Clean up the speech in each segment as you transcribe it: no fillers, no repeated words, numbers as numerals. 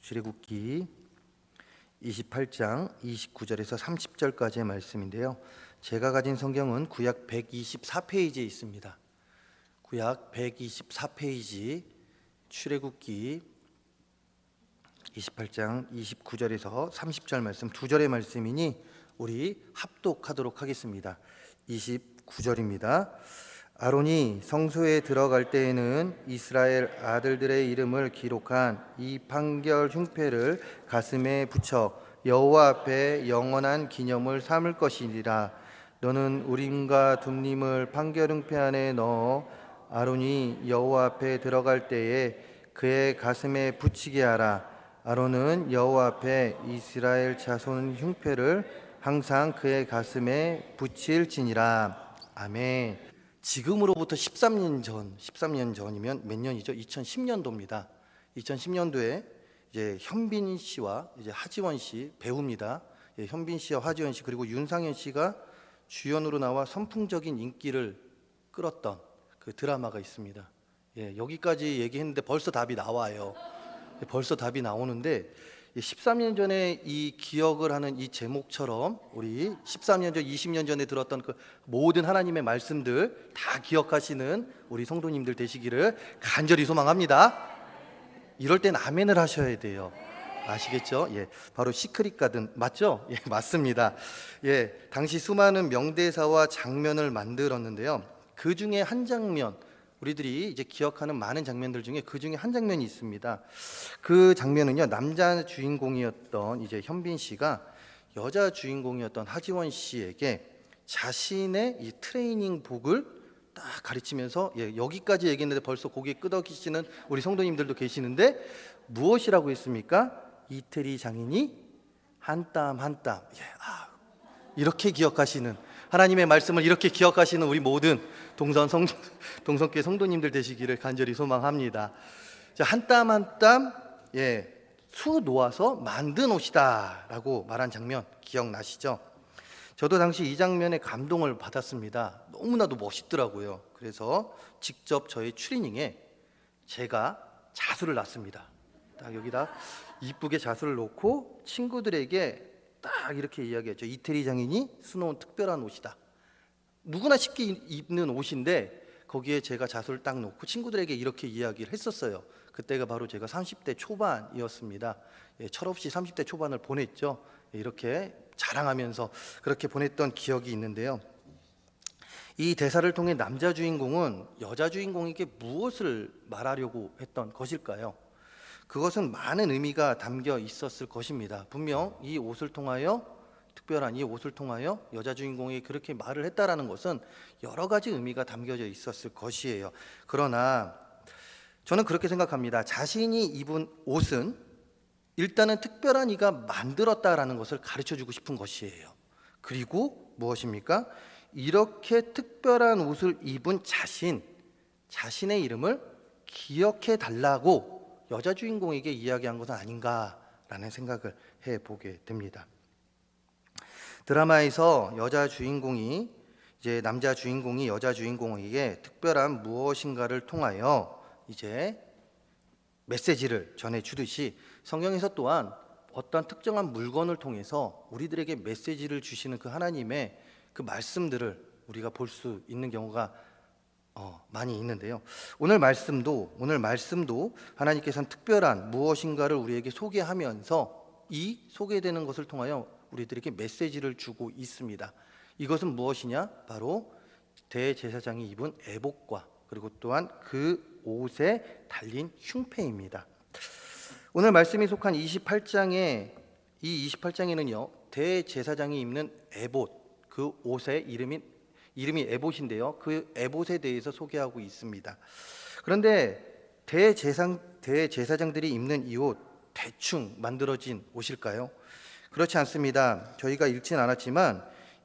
출애굽기 28장 29절에서 30절까지의 말씀인데요. 제가 가진 성경은 구약 124페이지에 있습니다. 구약 124페이지 출애굽기 28장 29절에서 30절 말씀 두 절의 말씀이니 우리 합독하도록 하겠습니다. 29절입니다. 아론이 성소에 들어갈 때에는 이스라엘 아들들의 이름을 기록한 이 판결 흉패를 가슴에 붙여 여호와 앞에 영원한 기념을 삼을 것이니라. 너는 우림과 둠림을 판결 흉패 안에 넣어 아론이 여호와 앞에 들어갈 때에 그의 가슴에 붙이게 하라. 아론은 여호와 앞에 이스라엘 자손 흉패를 항상 그의 가슴에 붙일지니라. 아멘. 지금으로부터 13년 전이면 몇 년이죠? 2010년도입니다. 2010년도에 이제 현빈 씨와 이제 하지원 씨 배우입니다. 예, 현빈 씨와 하지원 씨 그리고 윤상현 씨가 주연으로 나와 선풍적인 인기를 끌었던 그 드라마가 있습니다. 예, 여기까지 얘기했는데 벌써 답이 나와요. 벌써 답이 나오는데 13년 전에 이 기억을 하는 이 제목처럼 우리 13년 전, 20년 전에 들었던 그 모든 하나님의 말씀들 다 기억하시는 우리 성도님들 되시기를 간절히 소망합니다. 이럴 땐 아멘을 하셔야 돼요. 아시겠죠? 예, 바로 시크릿 가든 맞죠? 예, 맞습니다. 예, 당시 수많은 명대사와 장면을 만들었는데요. 그 중에 한 장면, 우리들이 이제 기억하는 많은 장면들 중에 그 중에 한 장면이 있습니다. 그 장면은요, 남자 주인공이었던 이제 현빈 씨가 여자 주인공이었던 하지원 씨에게 자신의 이 트레이닝복을 딱 가르치면서, 예, 여기까지 얘기했는데 벌써 고개 끄덕이시는 우리 성도님들도 계시는데 무엇이라고 했습니까? 이태리 장인이 한 땀 한 땀. 예, 이렇게 기억하시는, 하나님의 말씀을 이렇게 기억하시는 우리 모든 동성교회 성도님들 되시기를 간절히 소망합니다. 한 땀 한 땀, 예, 수 놓아서 만든 옷이다라고 말한 장면 기억나시죠? 저도 당시 이 장면에 감동을 받았습니다. 너무나도 멋있더라고요. 그래서 직접 저의 추리닝에 제가 자수를 놨습니다. 딱 여기다 이쁘게 자수를 놓고 친구들에게 딱 이렇게 이야기했죠. 이태리 장인이 수놓은 특별한 옷이다. 누구나 쉽게 입는 옷인데 거기에 제가 자수를 딱 놓고 친구들에게 이렇게 이야기를 했었어요. 그때가 바로 제가 30대 초반이었습니다. 예, 철없이 30대 초반을 보냈죠. 예, 이렇게 자랑하면서 그렇게 보냈던 기억이 있는데요. 이 대사를 통해 남자 주인공은 여자 주인공에게 무엇을 말하려고 했던 것일까요? 그것은 많은 의미가 담겨 있었을 것입니다. 분명 이 옷을 통하여, 특별한 이 옷을 통하여 여자 주인공이 그렇게 말을 했다라는 것은 여러 가지 의미가 담겨져 있었을 것이에요. 그러나 저는 그렇게 생각합니다. 자신이 입은 옷은 일단은 특별한 이가 만들었다라는 것을 가르쳐주고 싶은 것이에요. 그리고 무엇입니까? 이렇게 특별한 옷을 입은 자신의 이름을 기억해 달라고 여자 주인공에게 이야기한 것은 아닌가라는 생각을 해보게 됩니다. 드라마에서 여자 주인공이 이제 남자 주인공이 여자 주인공에게 특별한 무엇인가를 통하여 이제 메시지를 전해주듯이 성경에서 또한 어떤 특정한 물건을 통해서 우리들에게 메시지를 주시는 그 하나님의 그 말씀들을 우리가 볼 수 있는 경우가 많이 있는데요. 오늘 말씀도 하나님께서는 특별한 무엇인가를 우리에게 소개하면서 이 소개되는 것을 통하여 우리들에게 메시지를 주고 있습니다. 이것은 무엇이냐? 바로 대제사장이 입은 에봇과 그리고 또한 그 옷에 달린 흉패입니다. 오늘 말씀이 속한 28장에는요, 대제사장이 입는 에봇, 그 옷의 이름이 에봇인데요. 그 에봇에 대해서 소개하고 있습니다. 그런데 대제사장들이 입는 이 옷 대충 만들어진 옷일까요? 그렇지 않습니다. 저희가 읽진 않았지만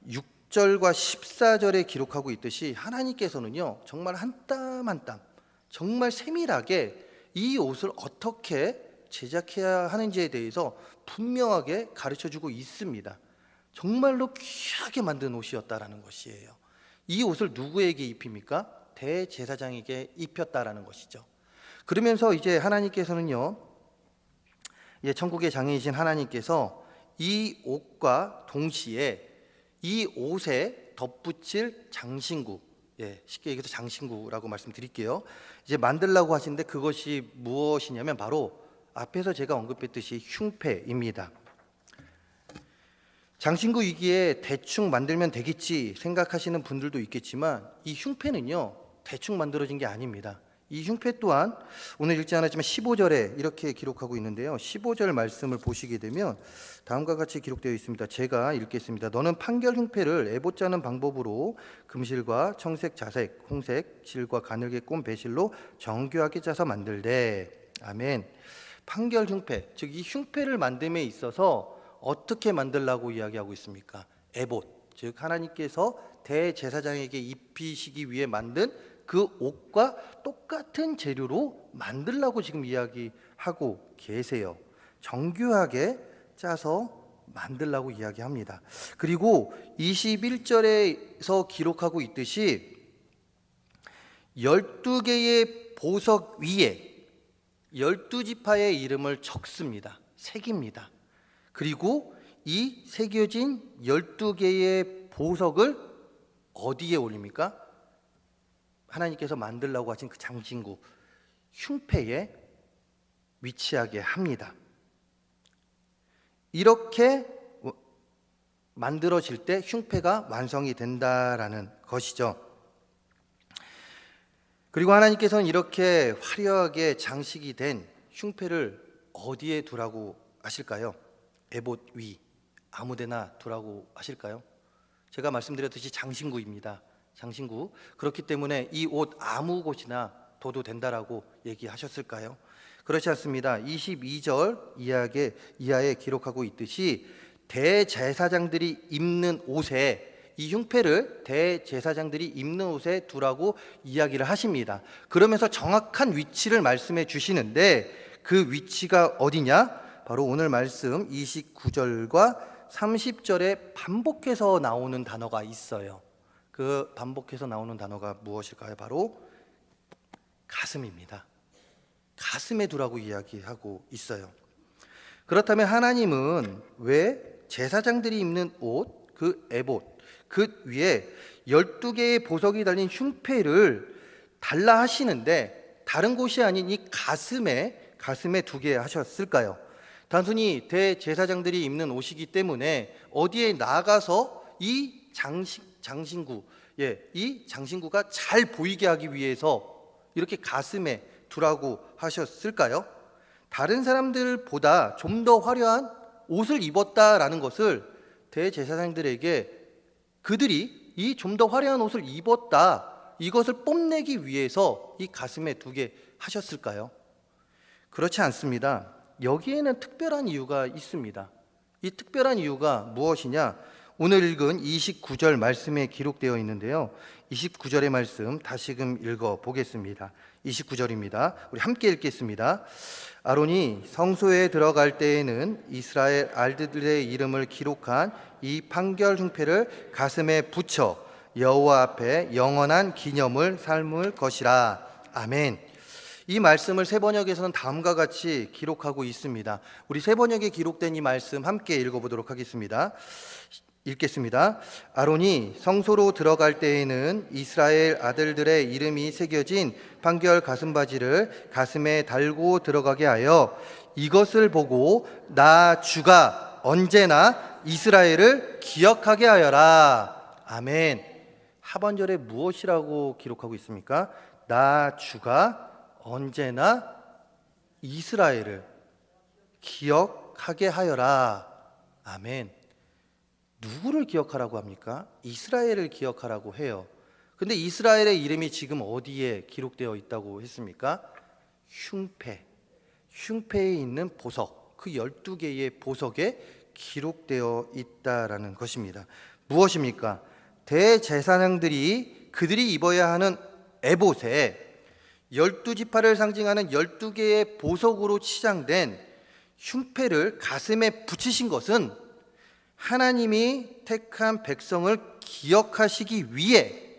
6절과 14절에 기록하고 있듯이 하나님께서는요, 정말 한 땀 한 땀 정말 세밀하게 이 옷을 어떻게 제작해야 하는지에 대해서 분명하게 가르쳐주고 있습니다. 정말로 귀하게 만든 옷이었다라는 것이에요. 이 옷을 누구에게 입힙니까? 대제사장에게 입혔다라는 것이죠. 그러면서 이제 하나님께서는요, 천국의 장인이신 하나님께서 이 옷과 동시에 이 옷에 덧붙일 장신구, 쉽게 얘기해서 장신구라고 말씀드릴게요. 이제 만들라고 하시는데 그것이 무엇이냐면 바로 앞에서 제가 언급했듯이 흉패입니다. 장신구이기에 대충 만들면 되겠지 생각하시는 분들도 있겠지만 이 흉패는요 대충 만들어진 게 아닙니다. 이 흉패 또한 오늘 읽지 않았지만 15절에 이렇게 기록하고 있는데요, 15절 말씀을 보시게 되면 다음과 같이 기록되어 있습니다. 제가 읽겠습니다. 너는 판결 흉패를 에봇 짜는 방법으로 금실과 청색, 자색, 홍색, 실과 가늘게 꼰 배실로 정교하게 짜서 만들되. 아멘. 판결 흉패, 즉 이 흉패를 만듦에 있어서 어떻게 만들라고 이야기하고 있습니까? 에봇, 즉 하나님께서 대제사장에게 입히시기 위해 만든 그 옷과 똑같은 재료로 만들라고 지금 이야기하고 계세요. 정교하게 짜서 만들라고 이야기합니다. 그리고 21절에서 기록하고 있듯이 12개의 보석 위에 12지파의 이름을 적습니다. 새깁니다. 그리고 이 새겨진 12개의 보석을 어디에 올립니까? 하나님께서 만들라고 하신 그 장신구 흉패에 위치하게 합니다. 이렇게 만들어질 때 흉패가 완성이 된다라는 것이죠. 그리고 하나님께서는 이렇게 화려하게 장식이 된 흉패를 어디에 두라고 하실까요? 에봇 위 아무데나 두라고 하실까요? 제가 말씀드렸듯이 장신구입니다. 장신구. 그렇기 때문에 이 옷 아무 곳이나 둬도 된다라고 얘기하셨을까요? 그렇지 않습니다. 22절 이하에 기록하고 있듯이 대제사장들이 입는 옷에, 이 흉패를 대제사장들이 입는 옷에 두라고 이야기를 하십니다. 그러면서 정확한 위치를 말씀해 주시는데 그 위치가 어디냐? 바로 오늘 말씀 29절과 30절에 반복해서 나오는 단어가 있어요. 그 반복해서 나오는 단어가 무엇일까요? 바로 가슴입니다. 가슴에 두라고 이야기하고 있어요. 그렇다면 하나님은 왜 제사장들이 입는 옷, 그 에봇, 그 위에 12개의 보석이 달린 흉패를 달라 하시는데 다른 곳이 아닌 이 가슴에 두게 하셨을까요? 단순히 대제사장들이 입는 옷이기 때문에 어디에 나가서 이 장신구, 이 장신구가 잘 보이게 하기 위해서 이렇게 가슴에 두라고 하셨을까요? 다른 사람들보다 좀 더 화려한 옷을 입었다라는 것을 대제사장들에게 그들이 이 좀 더 화려한 옷을 입었다, 이것을 뽐내기 위해서 이 가슴에 두게 하셨을까요? 그렇지 않습니다. 여기에는 특별한 이유가 있습니다. 이 특별한 이유가 무엇이냐? 오늘 읽은 29절 말씀에 기록되어 있는데요, 29절의 말씀 다시금 읽어보겠습니다. 29절입니다. 우리 함께 읽겠습니다. 아론이 성소에 들어갈 때에는 이스라엘 알드들의 이름을 기록한 이 판결 흉패를 가슴에 붙여 여호와 앞에 영원한 기념을 삼을 것이라. 아멘. 이 말씀을 새번역에서는 다음과 같이 기록하고 있습니다. 우리 새번역에 기록된 이 말씀 함께 읽어보도록 하겠습니다. 읽겠습니다. 아론이 성소로 들어갈 때에는 이스라엘 아들들의 이름이 새겨진 판결 가슴바지를 가슴에 달고 들어가게 하여 이것을 보고 나 주가 언제나 이스라엘을 기억하게 하여라. 아멘. 하반절에 무엇이라고 기록하고 있습니까? 나 주가 언제나 이스라엘을 기억하게 하여라. 아멘. 누구를 기억하라고 합니까? 이스라엘을 기억하라고 해요. 근데 이스라엘의 이름이 지금 어디에 기록되어 있다고 했습니까? 흉패에 있는 보석, 그 12개의 보석에 기록되어 있다라는 것입니다. 무엇입니까? 대제사장들이 그들이 입어야 하는 에봇에 12지파를 상징하는 12개의 보석으로 치장된 흉패를 가슴에 붙이신 것은 하나님이 택한 백성을 기억하시기 위해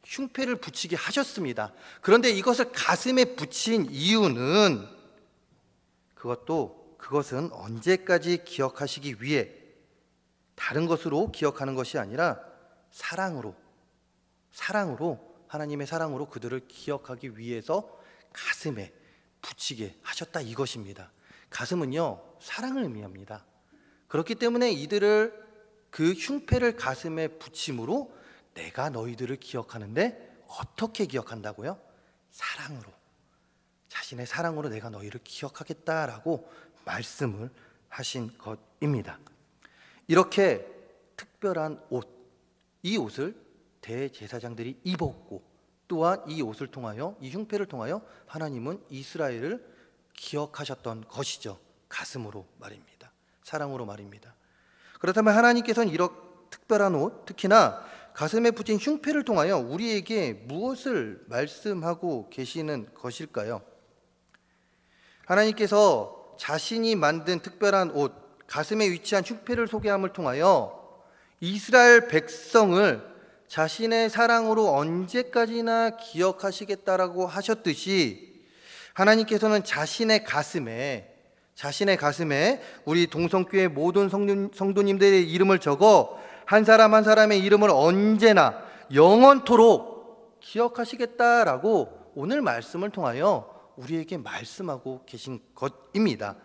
흉패를 붙이게 하셨습니다. 그런데 이것을 가슴에 붙인 이유는 그것도 그것은 언제까지 기억하시기 위해 다른 것으로 기억하는 것이 아니라 사랑으로 하나님의 사랑으로 그들을 기억하기 위해서 가슴에 붙이게 하셨다 이것입니다. 가슴은요, 사랑을 의미합니다. 그렇기 때문에 이들을 그 흉패를 가슴에 붙임으로 내가 너희들을 기억하는데 어떻게 기억한다고요? 사랑으로, 자신의 사랑으로 내가 너희를 기억하겠다라고 말씀을 하신 것입니다. 이렇게 특별한 옷, 이 옷을 대제사장들이 입었고, 또한 이 옷을 통하여, 이 흉패를 통하여 하나님은 이스라엘을 기억하셨던 것이죠. 가슴으로 말입니다. 사랑으로 말입니다. 그렇다면 하나님께서는 이런 특별한 옷, 특히나 가슴에 붙인 흉패를 통하여 우리에게 무엇을 말씀하고 계시는 것일까요? 하나님께서 자신이 만든 특별한 옷, 가슴에 위치한 흉패를 소개함을 통하여 이스라엘 백성을 자신의 사랑으로 언제까지나 기억하시겠다라고 하셨듯이, 하나님께서는 자신의 가슴에 우리 동성교회 모든 성도님들의 이름을 적어 한 사람 한 사람의 이름을 언제나 영원토록 기억하시겠다라고 오늘 말씀을 통하여 우리에게 말씀하고 계신 것입니다.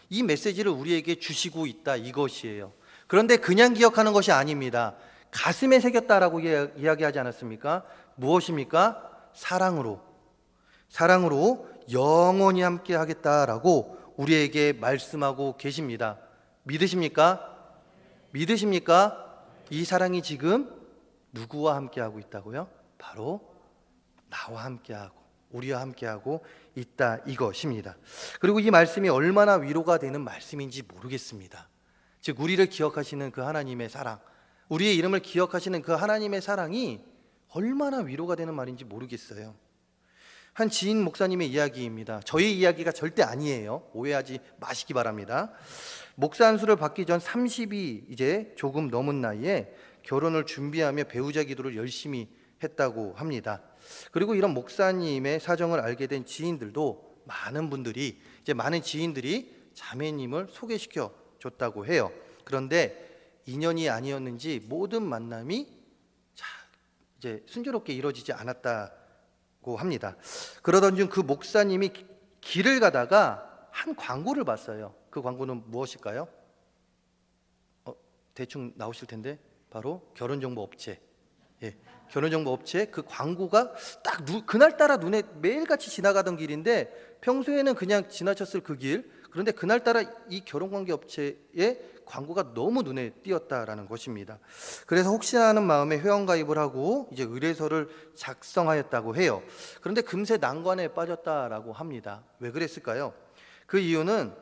이 메시지를 우리에게 주시고 있다 이것이에요. 그런데 그냥 기억하는 것이 아닙니다. 가슴에 새겼다라고 이야기하지 않았습니까? 무엇입니까? 사랑으로 영원히 함께 하겠다라고 우리에게 말씀하고 계십니다. 믿으십니까? 이 사랑이 지금 누구와 함께하고 있다고요? 바로 나와 함께하고 우리와 함께하고 있다 이것입니다. 그리고 이 말씀이 얼마나 위로가 되는 말씀인지 모르겠습니다. 즉 우리를 기억하시는 그 하나님의 사랑, 우리의 이름을 기억하시는 그 하나님의 사랑이 얼마나 위로가 되는 말인지 모르겠어요. 한 지인 목사님의 이야기입니다. 저희 이야기가 절대 아니에요. 오해하지 마시기 바랍니다. 목사 안수를 받기 전 30이 이제 조금 넘은 나이에 결혼을 준비하며 배우자 기도를 열심히 했다고 합니다. 그리고 이런 목사님의 사정을 알게 된 지인들도 많은 지인들이 자매님을 소개시켜 줬다고 해요. 그런데 인연이 아니었는지 모든 만남이 이제 순조롭게 이루어지지 않았다고 합니다. 그러던 중 그 목사님이 길을 가다가 한 광고를 봤어요. 그 광고는 무엇일까요? 대충 나오실 텐데 바로 결혼정보업체. 결혼정보업체 그 광고가 딱 그날따라 눈에 매일같이 지나가던 길인데 평소에는 그냥 지나쳤을 그 길, 그런데 그날따라 이 결혼관계업체의 광고가 너무 눈에 띄었다라는 것입니다. 그래서 혹시나 하는 마음에 회원가입을 하고 이제 의뢰서를 작성하였다고 해요. 그런데 금세 난관에 빠졌다라고 합니다. 왜 그랬을까요? 그 이유는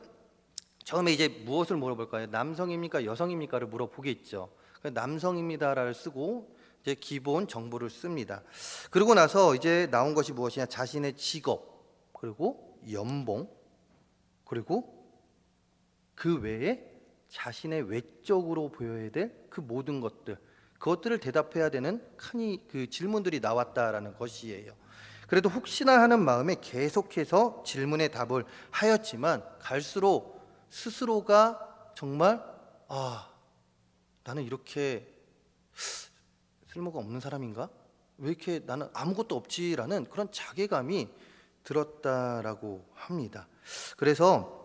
처음에 이제 무엇을 물어볼까요? 남성입니까? 여성입니까를 물어보겠죠. 남성입니다를 쓰고 이제 기본 정보를 씁니다. 그러고 나서 이제 나온 것이 무엇이냐? 자신의 직업, 그리고 연봉, 그리고 그 외에 자신의 외적으로 보여야 될 그 모든 것들, 그것들을 대답해야 되는 그 질문들이 나왔다라는 것이에요. 그래도 혹시나 하는 마음에 계속해서 질문에 답을 하였지만 갈수록 스스로가 정말 나는 이렇게 쓸모가 없는 사람인가? 왜 이렇게 나는 아무것도 없지라는 그런 자괴감이 들었다라고 합니다. 그래서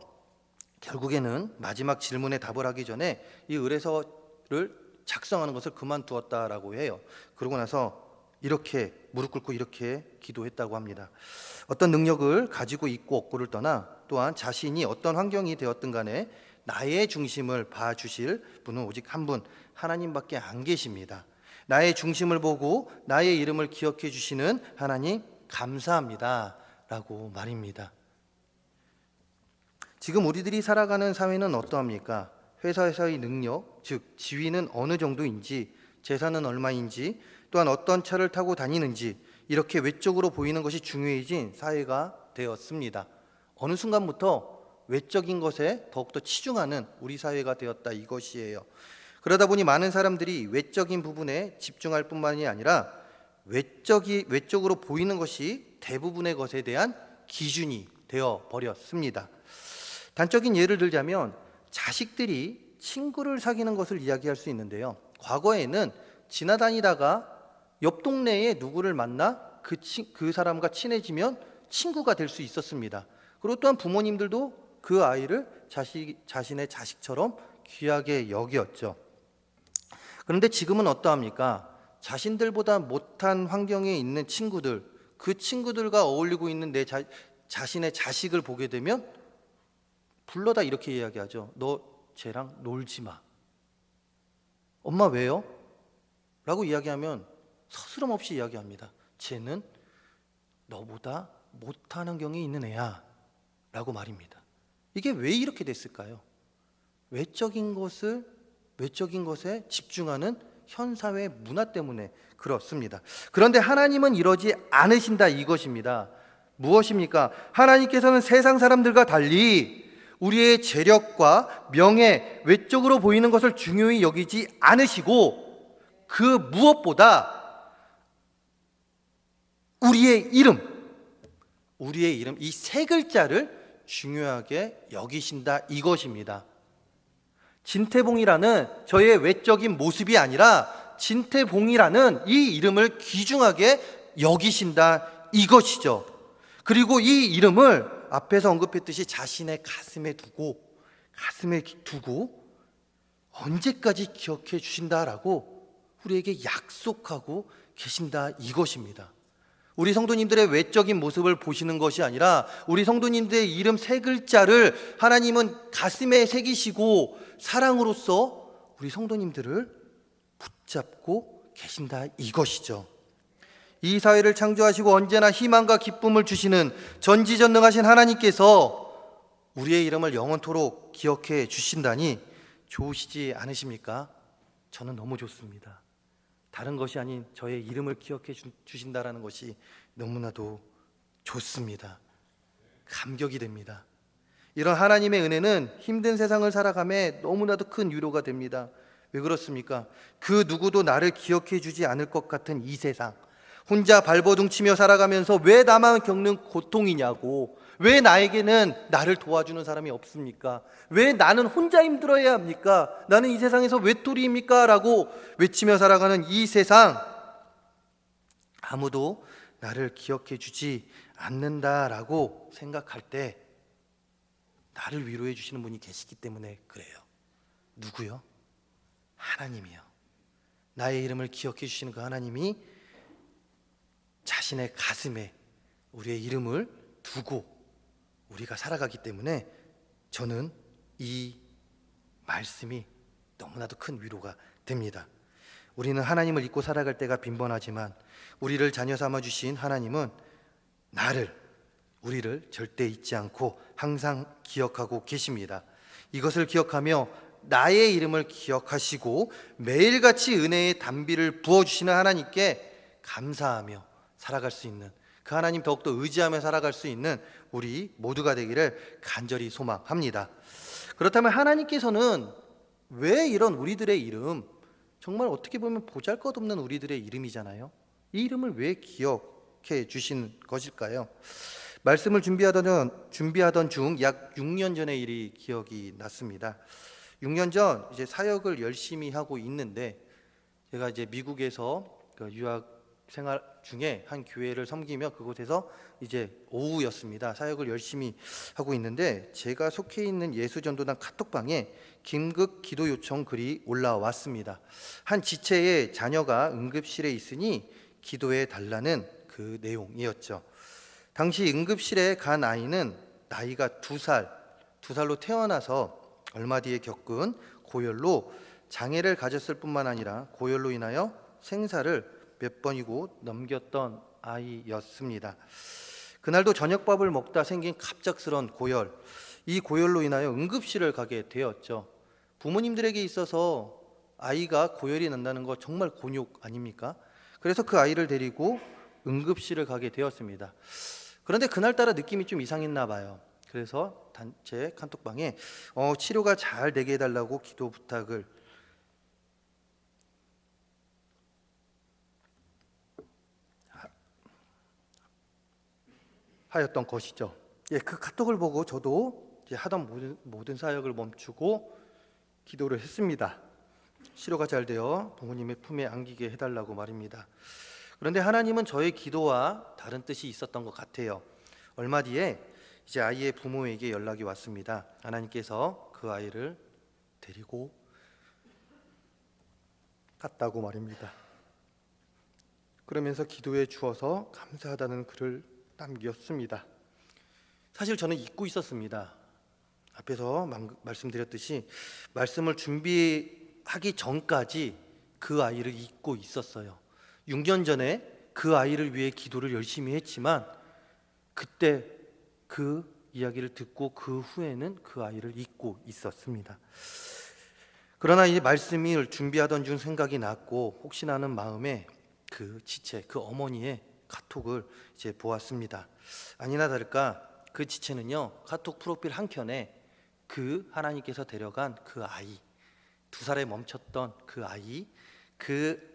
결국에는 마지막 질문에 답을 하기 전에 이 의뢰서를 작성하는 것을 그만두었다라고 해요. 그러고 나서 이렇게 무릎 꿇고 이렇게 기도했다고 합니다. 어떤 능력을 가지고 있고 없고를 떠나 또한 자신이 어떤 환경이 되었든 간에 나의 중심을 봐주실 분은 오직 한 분, 하나님밖에 안 계십니다. 나의 중심을 보고 나의 이름을 기억해 주시는 하나님 감사합니다 라고 말입니다. 지금 우리들이 살아가는 사회는 어떠합니까? 회사에서의 능력, 즉 지위는 어느 정도인지, 재산은 얼마인지, 또한 어떤 차를 타고 다니는지, 이렇게 외적으로 보이는 것이 중요해진 사회가 되었습니다. 어느 순간부터 외적인 것에 더욱더 치중하는 우리 사회가 되었다 이것이에요. 그러다 보니 많은 사람들이 외적인 부분에 집중할 뿐만이 아니라 외적으로 보이는 것이 대부분의 것에 대한 기준이 되어 버렸습니다. 단적인 예를 들자면 자식들이 친구를 사귀는 것을 이야기할 수 있는데요. 과거에는 지나다니다가 옆 동네에 누구를 만나 그 사람과 친해지면 친구가 될 수 있었습니다. 그리고 또한 부모님들도 그 아이를 자신의 자식처럼 귀하게 여겼죠. 그런데 지금은 어떠합니까? 자신들보다 못한 환경에 있는 친구들, 그 친구들과 어울리고 있는 자신의 자식을 보게 되면 불러다 이렇게 이야기하죠. 너 쟤랑 놀지 마. 엄마 왜요? 라고 이야기하면 서스럼 없이 이야기합니다. 쟤는 너보다 못한 환경에 있는 애야 라고 말입니다. 이게 왜 이렇게 됐을까요? 외적인 것에 집중하는 현사회 문화 때문에 그렇습니다. 그런데 하나님은 이러지 않으신다 이것입니다. 무엇입니까? 하나님께서는 세상 사람들과 달리 우리의 재력과 명예, 외적으로 보이는 것을 중요히 여기지 않으시고 그 무엇보다 우리의 이름 이 세 글자를 중요하게 여기신다 이것입니다. 진태봉이라는 저의 외적인 모습이 아니라 진태봉이라는 이 이름을 귀중하게 여기신다 이것이죠. 그리고 이 이름을 앞에서 언급했듯이 자신의 가슴에 두고 언제까지 기억해 주신다라고 우리에게 약속하고 계신다 이것입니다. 우리 성도님들의 외적인 모습을 보시는 것이 아니라 우리 성도님들의 이름 세 글자를 하나님은 가슴에 새기시고 사랑으로서 우리 성도님들을 붙잡고 계신다 이것이죠. 이 사회를 창조하시고 언제나 희망과 기쁨을 주시는 전지전능하신 하나님께서 우리의 이름을 영원토록 기억해 주신다니 좋으시지 않으십니까? 저는 너무 좋습니다. 다른 것이 아닌 저의 이름을 기억해 주신다라는 것이 너무나도 좋습니다. 감격이 됩니다. 이런 하나님의 은혜는 힘든 세상을 살아감에 너무나도 큰 위로가 됩니다. 왜 그렇습니까? 그 누구도 나를 기억해 주지 않을 것 같은 이 세상, 혼자 발버둥 치며 살아가면서 왜 나만 겪는 고통이냐고, 왜 나에게는 나를 도와주는 사람이 없습니까? 왜 나는 혼자 힘들어야 합니까? 나는 이 세상에서 외톨이입니까? 라고 외치며 살아가는 이 세상, 아무도 나를 기억해 주지 않는다라고 생각할 때 나를 위로해 주시는 분이 계시기 때문에 그래요. 누구요? 하나님이요. 나의 이름을 기억해 주시는 그 하나님이 자신의 가슴에 우리의 이름을 두고 우리가 살아가기 때문에 저는 이 말씀이 너무나도 큰 위로가 됩니다. 우리는 하나님을 잊고 살아갈 때가 빈번하지만 우리를 자녀 삼아 주신 하나님은 우리를 절대 잊지 않고 항상 기억하고 계십니다. 이것을 기억하며 나의 이름을 기억하시고 매일같이 은혜의 단비를 부어주시는 하나님께 감사하며 살아갈 수 있는, 그 하나님 더욱더 의지하며 살아갈 수 있는 우리 모두가 되기를 간절히 소망합니다. 그렇다면 하나님께서는 왜 이런 우리들의 이름, 정말 어떻게 보면 보잘것없는 우리들의 이름이잖아요, 이 이름을 왜 기억해 주신 것일까요? 말씀을 준비하던 중 약 6년 전의 일이 기억이 났습니다. 6년 전 이제 사역을 열심히 하고 있는데, 제가 이제 미국에서 유학 생활 중에 한 교회를 섬기며 그곳에서 이제 오후였습니다. 사역을 열심히 하고 있는데 제가 속해 있는 예수전도단 카톡방에 긴급 기도 요청 글이 올라왔습니다. 한 지체의 자녀가 응급실에 있으니 기도해 달라는 그 내용이었죠. 당시 응급실에 간 아이는 나이가 2살로 태어나서 얼마 뒤에 겪은 고열로 장애를 가졌을 뿐만 아니라 고열로 인하여 생사를 몇 번이고 넘겼던 아이였습니다. 그날도 저녁밥을 먹다 생긴 갑작스런 고열, 이 고열로 인하여 응급실을 가게 되었죠. 부모님들에게 있어서 아이가 고열이 난다는 거 정말 곤욕 아닙니까? 그래서 그 아이를 데리고 응급실을 가게 되었습니다. 그런데 그날따라 느낌이 좀 이상했나 봐요. 그래서 단체 카톡방에 치료가 잘 되게 해달라고 기도 부탁을 하였던 것이죠. 그 카톡을 보고 저도 이제 하던 모든 사역을 멈추고 기도를 했습니다. 치료가 잘 되어 부모님의 품에 안기게 해달라고 말입니다. 그런데 하나님은 저의 기도와 다른 뜻이 있었던 것 같아요. 얼마 뒤에 이제 아이의 부모에게 연락이 왔습니다. 하나님께서 그 아이를 데리고 갔다고 말입니다. 그러면서 기도해 주어서 감사하다는 글을 남겼습니다. 사실 저는 잊고 있었습니다. 앞에서 말씀드렸듯이 말씀을 준비하기 전까지 그 아이를 잊고 있었어요. 6년 전에 그 아이를 위해 기도를 열심히 했지만 그때 그 이야기를 듣고 그 후에는 그 아이를 잊고 있었습니다. 그러나 이 말씀을 준비하던 중 생각이 났고 혹시나 하는 마음에 그 지체, 그 어머니의 카톡을 이제 보았습니다. 아니나 다를까 그 지체는요, 카톡 프로필 한켠에 그 하나님께서 데려간 그 아이, 2살에 멈췄던 그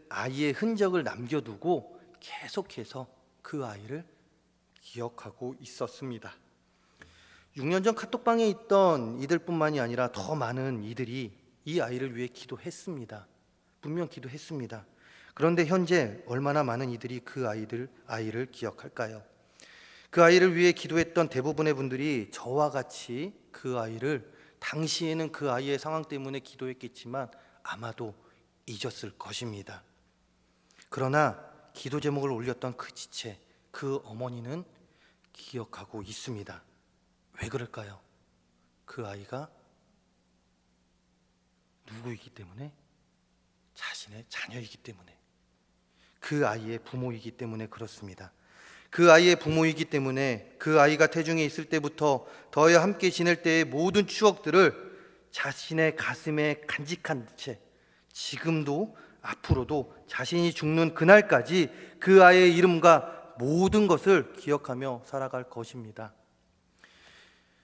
아이의 흔적을 남겨두고 계속해서 그 아이를 기억하고 있었습니다. 6년 전 카톡방에 있던 이들뿐만이 아니라 더 많은 이들이 이 아이를 위해 기도했습니다. 분명 기도했습니다. 그런데 현재 얼마나 많은 이들이 그 아이를 기억할까요? 그 아이를 위해 기도했던 대부분의 분들이 저와 같이 그 아이를 당시에는 그 아이의 상황 때문에 기도했겠지만 아마도 잊었을 것입니다. 그러나 기도 제목을 올렸던 그 지체, 그 어머니는 기억하고 있습니다. 왜 그럴까요? 그 아이가 누구이기 때문에? 자신의 자녀이기 때문에, 그 아이의 부모이기 때문에 그렇습니다. 그 아이의 부모이기 때문에 그 아이가 태중에 있을 때부터 더여 함께 지낼 때의 모든 추억들을 자신의 가슴에 간직한 채 지금도 앞으로도 자신이 죽는 그날까지 그 아이의 이름과 모든 것을 기억하며 살아갈 것입니다.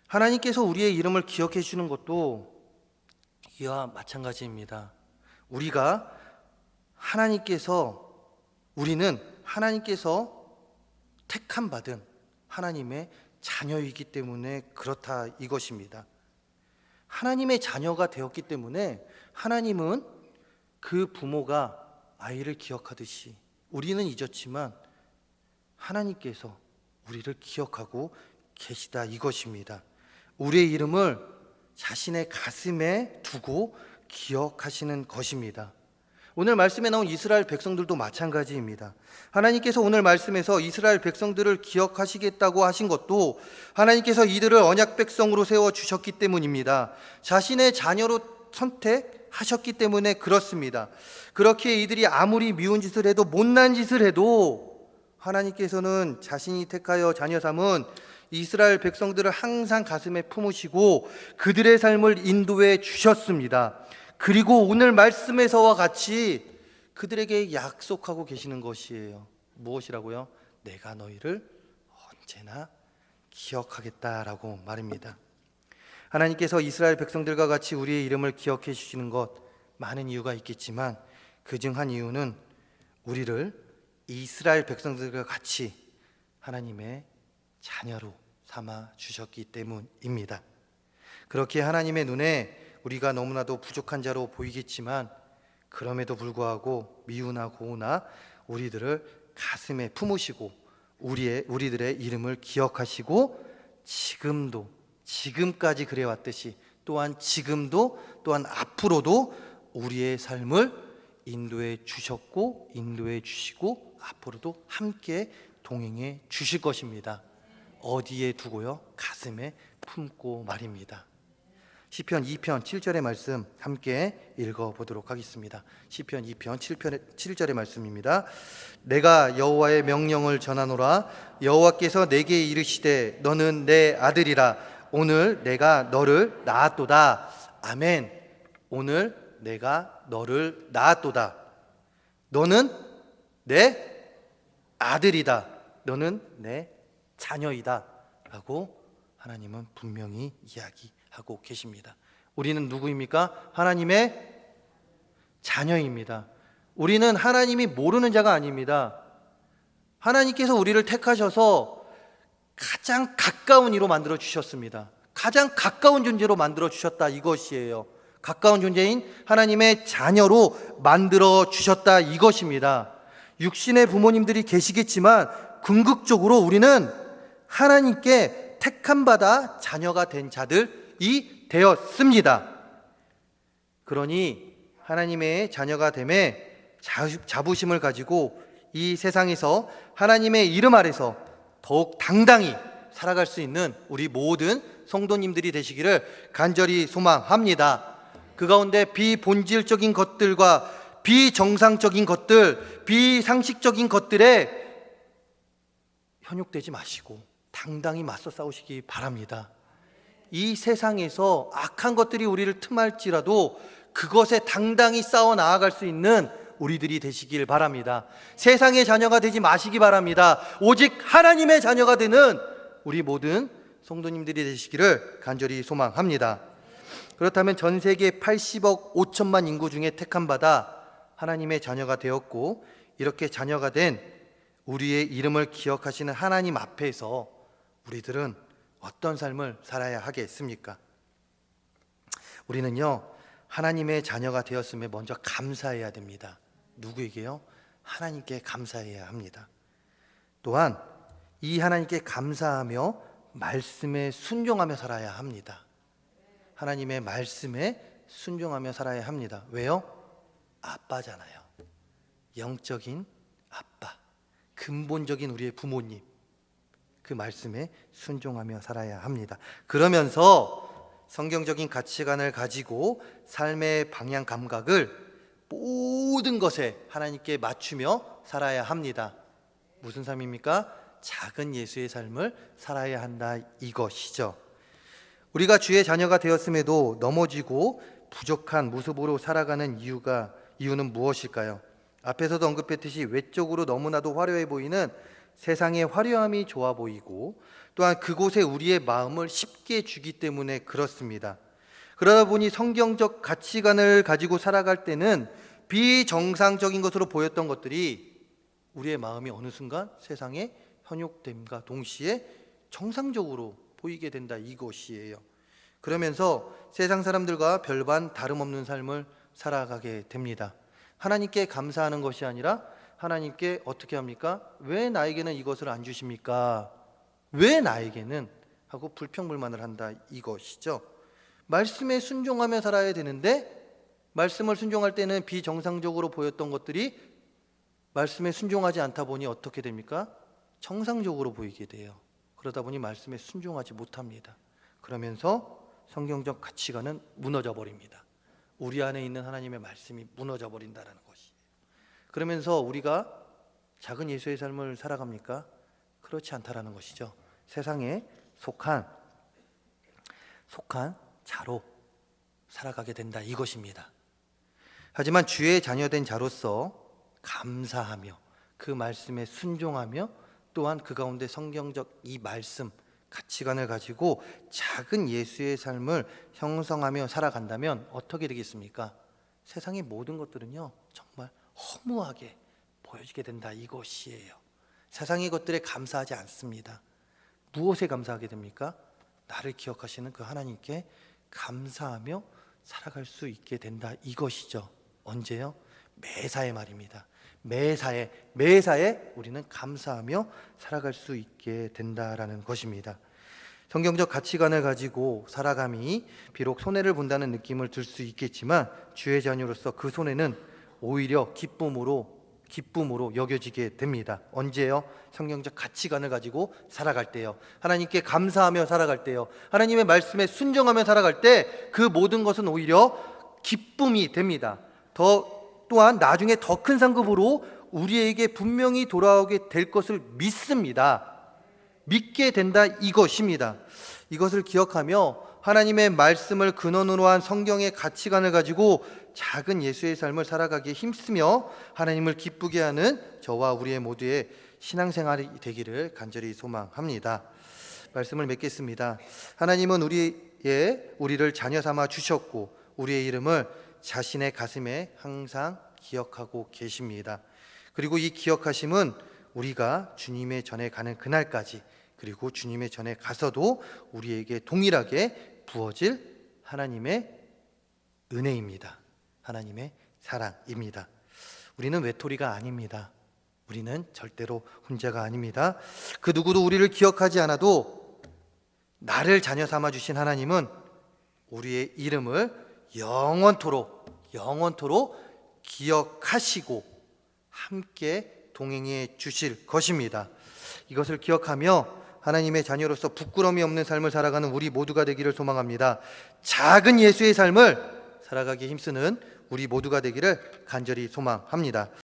하나님께서 우리의 이름을 기억해 주는 것도 이와 마찬가지입니다. 우리는 하나님께서 택함 받은 하나님의 자녀이기 때문에 그렇다 이것입니다. 하나님의 자녀가 되었기 때문에 하나님은 그 부모가 아이를 기억하듯이 우리는 잊었지만 하나님께서 우리를 기억하고 계시다 이것입니다. 우리의 이름을 자신의 가슴에 두고 기억하시는 것입니다. 오늘 말씀에 나온 이스라엘 백성들도 마찬가지입니다. 하나님께서 오늘 말씀에서 이스라엘 백성들을 기억하시겠다고 하신 것도 하나님께서 이들을 언약 백성으로 세워주셨기 때문입니다. 자신의 자녀로 선택하셨기 때문에 그렇습니다. 그렇게 이들이 아무리 미운 짓을 해도 못난 짓을 해도 하나님께서는 자신이 택하여 자녀 삼은 이스라엘 백성들을 항상 가슴에 품으시고 그들의 삶을 인도해 주셨습니다. 그리고 오늘 말씀에서와 같이 그들에게 약속하고 계시는 것이에요. 무엇이라고요? 내가 너희를 언제나 기억하겠다라고 말입니다. 하나님께서 이스라엘 백성들과 같이 우리의 이름을 기억해 주시는 것 많은 이유가 있겠지만 그중 한 이유는 우리를 이스라엘 백성들과 같이 하나님의 자녀로 삼아 주셨기 때문입니다. 그렇게 하나님의 눈에 우리가 너무나도 부족한 자로 보이겠지만 그럼에도 불구하고 미우나 고우나 우리들을 가슴에 품으시고 우리들의 이름을 기억하시고 지금까지 그래왔듯이 또한 지금도 또한 앞으로도 우리의 삶을 인도해 주셨고 인도해 주시고 앞으로도 함께 동행해 주실 것입니다. 어디에 두고요? 가슴에 품고 말입니다. 시편 2편 7절의 말씀 함께 읽어보도록 하겠습니다. 시편 2편 7절의 말씀입니다. 내가 여호와의 명령을 전하노라. 여호와께서 내게 이르시되 너는 내 아들이라. 오늘 내가 너를 낳았도다. 아멘. 오늘 내가 너를 낳았도다. 너는 내 아들이다. 너는 내 자녀이다 라고 하나님은 분명히 이야기하고 계십니다. 우리는 누구입니까? 하나님의 자녀입니다. 우리는 하나님이 모르는 자가 아닙니다. 하나님께서 우리를 택하셔서 가장 가까운 이로 만들어 주셨습니다. 가장 가까운 존재로 만들어 주셨다 이것이에요. 가까운 존재인 하나님의 자녀로 만들어 주셨다 이것입니다. 육신의 부모님들이 계시겠지만 궁극적으로 우리는 하나님께 택함받아 자녀가 된 자들이 되었습니다. 그러니 하나님의 자녀가 됨에 자부심을 가지고 이 세상에서 하나님의 이름 아래서 더욱 당당히 살아갈 수 있는 우리 모든 성도님들이 되시기를 간절히 소망합니다. 그 가운데 비본질적인 것들과 비정상적인 것들, 비상식적인 것들에 현혹되지 마시고 당당히 맞서 싸우시기 바랍니다. 이 세상에서 악한 것들이 우리를 틈할지라도 그것에 당당히 싸워 나아갈 수 있는 우리들이 되시길 바랍니다. 세상의 자녀가 되지 마시기 바랍니다. 오직 하나님의 자녀가 되는 우리 모든 성도님들이 되시기를 간절히 소망합니다. 그렇다면 전 세계 80억 5천만 인구 중에 택함받아 하나님의 자녀가 되었고 이렇게 자녀가 된 우리의 이름을 기억하시는 하나님 앞에서 우리들은 어떤 삶을 살아야 하겠습니까? 우리는요, 하나님의 자녀가 되었음에 먼저 감사해야 됩니다. 누구에게요? 하나님께 감사해야 합니다. 또한 이 하나님께 감사하며 말씀에 순종하며 살아야 합니다. 하나님의 말씀에 순종하며 살아야 합니다. 왜요? 아빠잖아요. 영적인 아빠, 근본적인 우리의 부모님, 그 말씀에 순종하며 살아야 합니다. 그러면서 성경적인 가치관을 가지고 삶의 방향 감각을 모든 것에 하나님께 맞추며 살아야 합니다. 무슨 삶입니까? 작은 예수의 삶을 살아야 한다 이것이죠. 우리가 주의 자녀가 되었음에도 넘어지고 부족한 모습으로 살아가는 이유는 무엇일까요? 앞에서도 언급했듯이 외적으로 너무나도 화려해 보이는 세상의 화려함이 좋아 보이고 또한 그곳에 우리의 마음을 쉽게 주기 때문에 그렇습니다. 그러다 보니 성경적 가치관을 가지고 살아갈 때는 비정상적인 것으로 보였던 것들이 우리의 마음이 어느 순간 세상에 현혹됨과 동시에 정상적으로 보이게 된다 이것이에요. 그러면서 세상 사람들과 별반 다름없는 삶을 살아가게 됩니다. 하나님께 감사하는 것이 아니라 하나님께 어떻게 합니까? 왜 나에게는 이것을 안 주십니까? 왜 나에게는? 하고 불평불만을 한다 이것이죠. 말씀에 순종하며 살아야 되는데 말씀을 순종할 때는 비정상적으로 보였던 것들이 말씀에 순종하지 않다 보니 어떻게 됩니까? 정상적으로 보이게 돼요. 그러다 보니 말씀에 순종하지 못합니다. 그러면서 성경적 가치관은 무너져 버립니다. 우리 안에 있는 하나님의 말씀이 무너져 버린다는 것이에요. 그러면서 우리가 작은 예수의 삶을 살아갑니까? 그렇지 않다라는 것이죠. 세상에 속한 자로 살아가게 된다 이것입니다. 하지만 주의 자녀된 자로서 감사하며 그 말씀에 순종하며 또한 그 가운데 성경적 이 말씀 가치관을 가지고 작은 예수의 삶을 형성하며 살아간다면 어떻게 되겠습니까? 세상의 모든 것들은요 정말 허무하게 보여지게 된다 이것이에요. 세상의 것들에 감사하지 않습니다. 무엇에 감사하게 됩니까? 나를 기억하시는 그 하나님께 감사하며 살아갈 수 있게 된다 이것이죠. 언제요? 매사에 말입니다. 매사에 우리는 감사하며 살아갈 수 있게 된다라는 것입니다. 성경적 가치관을 가지고 살아감이 비록 손해를 본다는 느낌을 들 수 있겠지만 주의 자녀로서 그 손해는 오히려 기쁨으로 여겨지게 됩니다. 언제요? 성경적 가치관을 가지고 살아갈 때요. 하나님께 감사하며 살아갈 때요. 하나님의 말씀에 순종하며 살아갈 때 그 모든 것은 오히려 기쁨이 됩니다. 또한 나중에 더 큰 상급으로 우리에게 분명히 돌아오게 될 것을 믿습니다. 믿게 된다 이것입니다. 이것을 기억하며 하나님의 말씀을 근원으로 한 성경의 가치관을 가지고 작은 예수의 삶을 살아가기에 힘쓰며 하나님을 기쁘게 하는 저와 우리의 모두의 신앙생활이 되기를 간절히 소망합니다. 말씀을 맺겠습니다. 하나님은 우리를 자녀 삼아 주셨고 우리의 이름을 자신의 가슴에 항상 기억하고 계십니다. 그리고 이 기억하심은 우리가 주님의 전에 가는 그날까지 그리고 주님의 전에 가서도 우리에게 동일하게 부어질 하나님의 은혜입니다. 하나님의 사랑입니다. 우리는 외톨이가 아닙니다. 우리는 절대로 혼자가 아닙니다. 그 누구도 우리를 기억하지 않아도 나를 자녀 삼아 주신 하나님은 우리의 이름을 영원토록 기억하시고 함께 동행해 주실 것입니다. 이것을 기억하며 하나님의 자녀로서 부끄러움이 없는 삶을 살아가는 우리 모두가 되기를 소망합니다. 작은 예수의 삶을 살아가기 힘쓰는 우리 모두가 되기를 간절히 소망합니다.